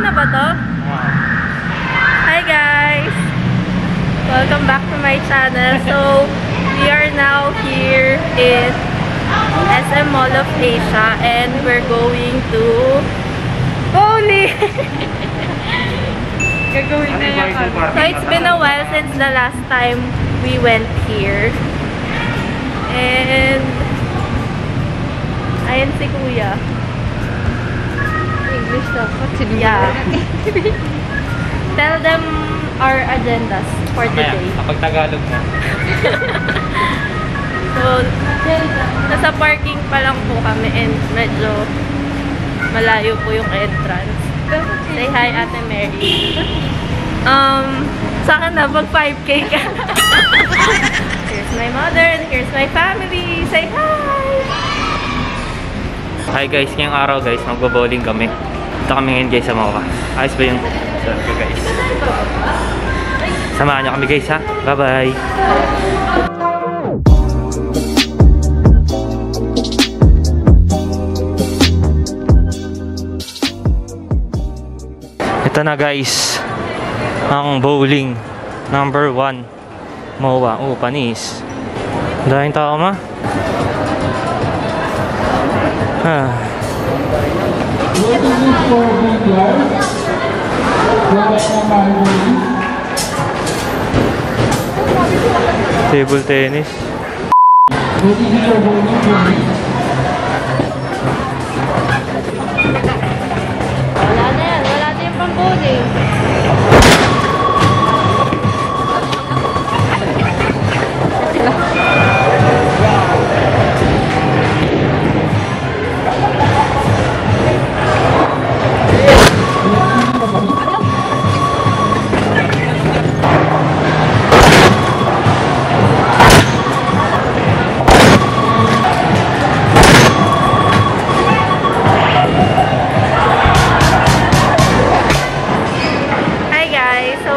na ba to? Hi guys! Welcome back to my channel. So, we are now here in SM Mall of Asia and we're going to bowling! Gagawin na yan. So, it's been a while since the last time we went here. And ayan si Kuya. English dapat. Yeah. Tell them our agendas for today. Kapag Tagalog na. So, nasa parking pa lang po kami and medyo malayo po yung entrance. Say hi, Ate Mary. Sa akin na, mag 5K ka. Here's my mother and here's my family. Say hi! Hi guys, ngayong araw guys, magbo-bowling kami. Ito kami ngayon guys sa Mocha. Ayos ba yung sarap ko guys? Samahan niyo kami guys ha. Bye-bye! Ito na guys, ang bowling number 1 MOA. Oh, panis. Dahil tao ma. Table tennis.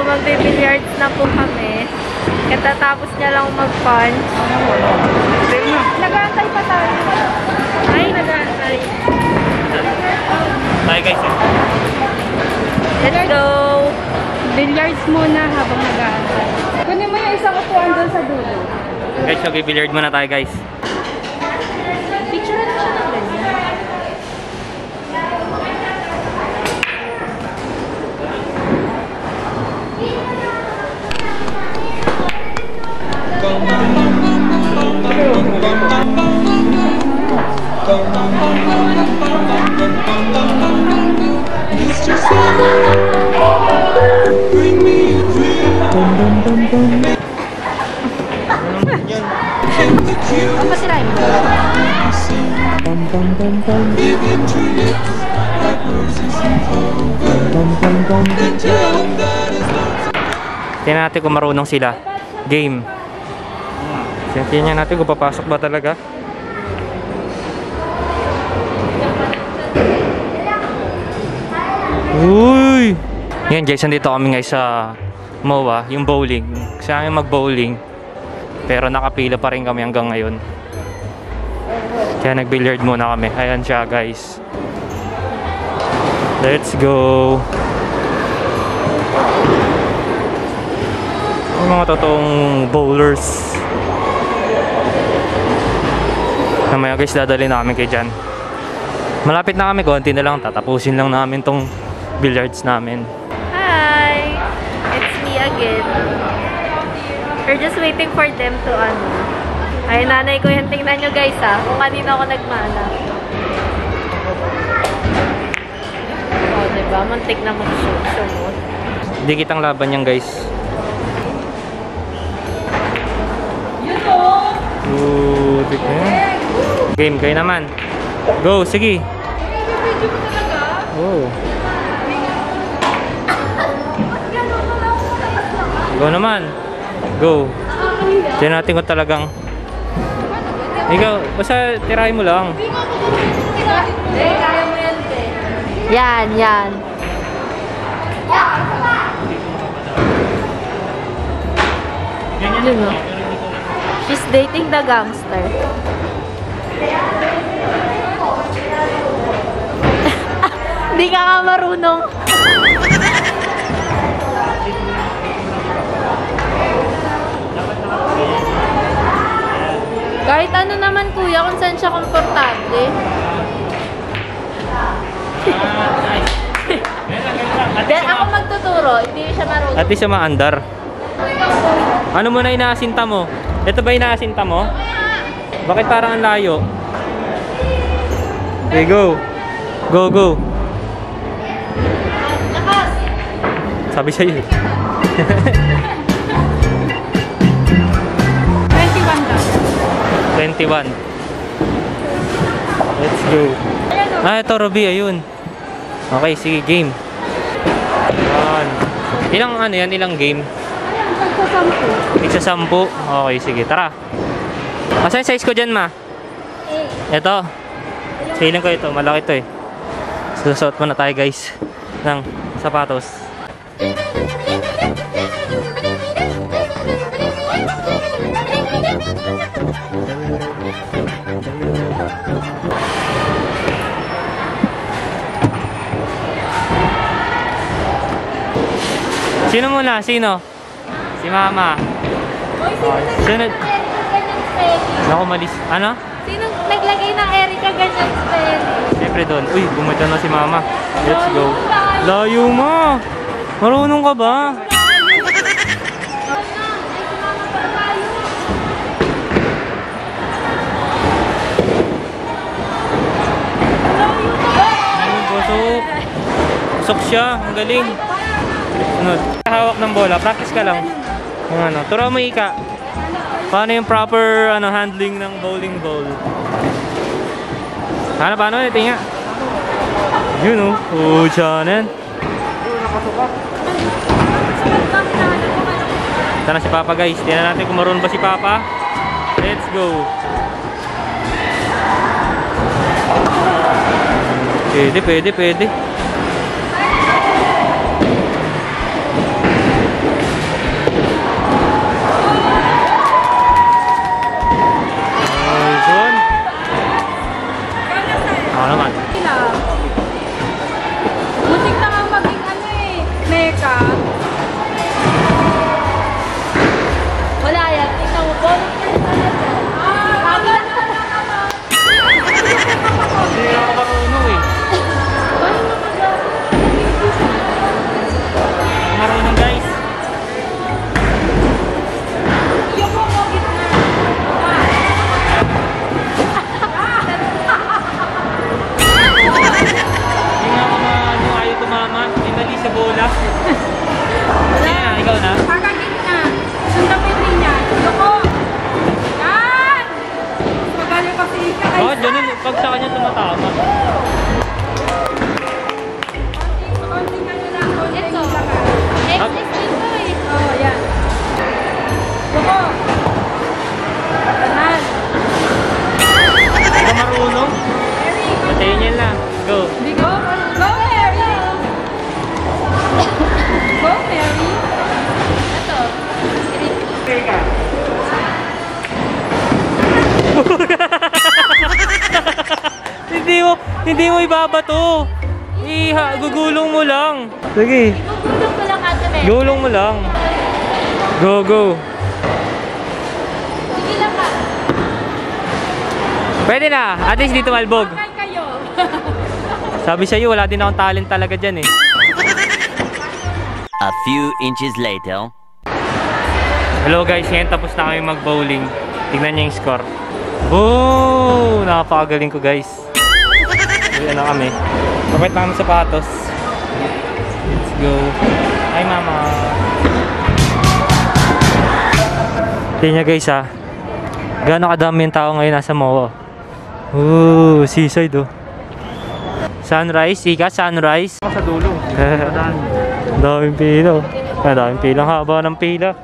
Magbe-billiards na po kami. Katatapos niya lang mag-punch. Nag-aantay pa tayo. Ay, nag-aantay. Bye guys. Let's go! Billiards muna habang nag-aantay. Kunin mo yung isang upuan doon sa dulo. Guys, magbe-billiard muna tayo guys. Picture na siya ng ganyan. Apa sirain mo? Tingnan natin kung marunong sila. Game. Tingnan natin kung papasok ba talaga. Uy! Yan guys, nandito kami guys sa MOA, yung bowling. Kasi kami mag-bowling. Pero nakapila pa rin kami hanggang ngayon. Kaya nag-billiard muna kami. Ayan siya guys. Let's go! Ang mga totoong bowlers. Namaya guys, dadali namin kay Jan. Malapit na kami, konti na lang. Tatapusin lang namin tong billiards namin. Hi! It's me again. We're just waiting for them to Ay, nanay ko yan. Tingnan nyo guys ha. Kung kanina ako nagmana. Oh, diba? Muntik na mag-shoot. Hindi kitang laban yan guys. Ooh, game kayo naman. Go, sige. Oh. Go naman. Go. Diyan natin kung talagang ikaw, basta tirahin mo lang. Kaya mo yan, Yan, yan. Ganyan mo. She's dating the gangster. Hindi ka nga marunong. Kahit ano naman kuya, kung saan siya komportable. Then ako magtuturo, hindi siya marunong. At least siya maandar. Ano mo na inaasinta mo? Ito ba inaasinta mo? Bakit parang ang layo? Okay, go. Go, go. Lakas! Sabi sa'yo eh. 21 daw. 21. Let's go. Ah, ito Ruby, ayun. Okay, sige, game. Ayan. Ilang ano yan? Ilang game? Isa 10. Okay, sige, tara. Asa yung size ko dyan, ma? Ito. Feeling ko ito, malaki ito eh. Susuot muna tayo guys ng sapatos. Sino muna? Sino? Si mama. Sunod. Naku, malis. Ano? Sino naglagay ng Erica ganyan spell? Siyempre doon. Uy, bumita na si mama. Let's go. Layo mo! Marunong ka ba? Ayun, busok. Busok siya. Ang galing. Sunod. Hawak ng bola. Practice ka lang. Yung ano. Turo mo ika. Paano yung proper handling ng bowling ball? Paano? Ito nga. Yun o. Oh, tiyanan. Ito na si Papa guys. Tingnan natin kung marunong ba si Papa. Let's go. Pwede. Musik na nga maging meka. Wala yan, tingnan mo po. Hindi ako marunong eh. Marunong guys. Bola. Ayan, ikaw na. Kakagin na. Sundapin din niya. Loko. Yan! Magaling kasi ika. Bakit ganun? Pag sa kanya tumatama. Konting ano lang. Ito. Exist dito eh. Oo, yan. Loko. Kanan. Ikaw marunong? Patayin niya lang. Go. Go. Go, Mary. Go, Mary. Ito. Hindi mo ibabato. Gugulong mo lang. Sige. Gugulong ko lang ate Mary. Gulong mo lang. Go. Sige lang ka. Pwede na. At least dito malbog. Bakal kayo. Sabi sa'yo, wala din akong talent talaga dyan eh. A few inches later. Hello guys, ngayon tapos na kami mag-bowling. Tignan niyo yung score. Oh, napakagaling ko guys. Uwi na kami. Kapit na kami sapatos. Let's go. Hi mama. Tingnan niya guys ha. Gano'ng kadami yung tao ngayon nasa MOA. Oh, seaside oh. Sunrise, ika sunrise. Sa dulo. Daming pila. Daming pila. Haba ng pila.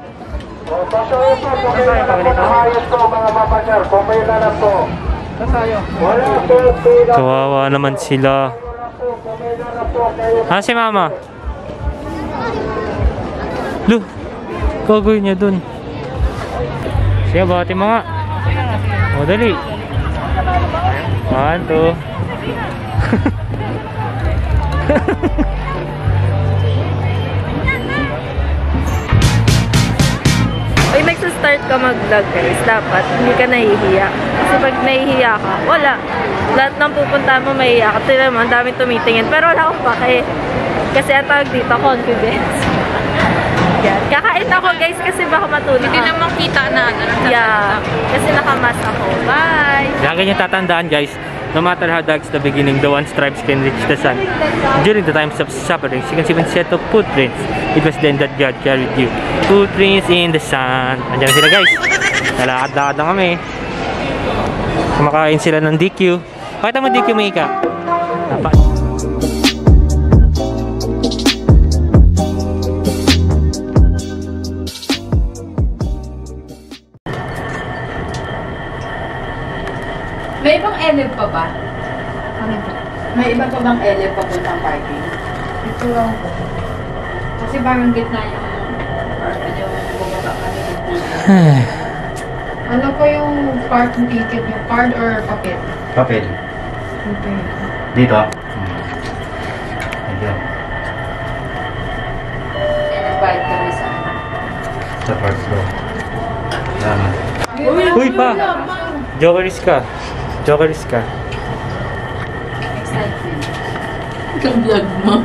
Kawawa naman sila. Si mama? Loh, gagawin niya dun. Sige, bati mo nga. O, dali. 1, 2. Ay, magsa-start ka mag-vlog guys, dapat hindi ka nahihiya. Kasi pag nahihiya ka, wala. Lahat ng pupunta mo mahihiya ka. Tila mo, ang daming tumitingin. Pero wala akong pake. Kasi ang tawag dito, confidence. Yan. Kakain ako guys kasi baka matulog. Hindi naman kita na ano. Yeah. Kasi nakamas ako. Bye! Lagi niyo tatandaan guys, no matter how dark the beginning, the one stripes can reach the sun. During the times of suffering, you can see one set of footprints. It was then that God carried you. Footprints in the sun. Andiyan sila guys. Lalakad-lakad na kami. Kumakain sila ng DQ. Pakita mo DQ mo ika. May ibang eleb pa ba? Ano ito? May iba pa bang eleb papuntang parking? Ito lang po. Kasi parang gitna yung bumaba kami dito. Ano po yung parking ticket? Yung card or papel? Papel. Okay. Dito. Dito. Nag-bayad kami sa Sa first floor. Salamat. Uy pa! Jokeris ka. Jokeris ka. excitement. Ka-vlog mo.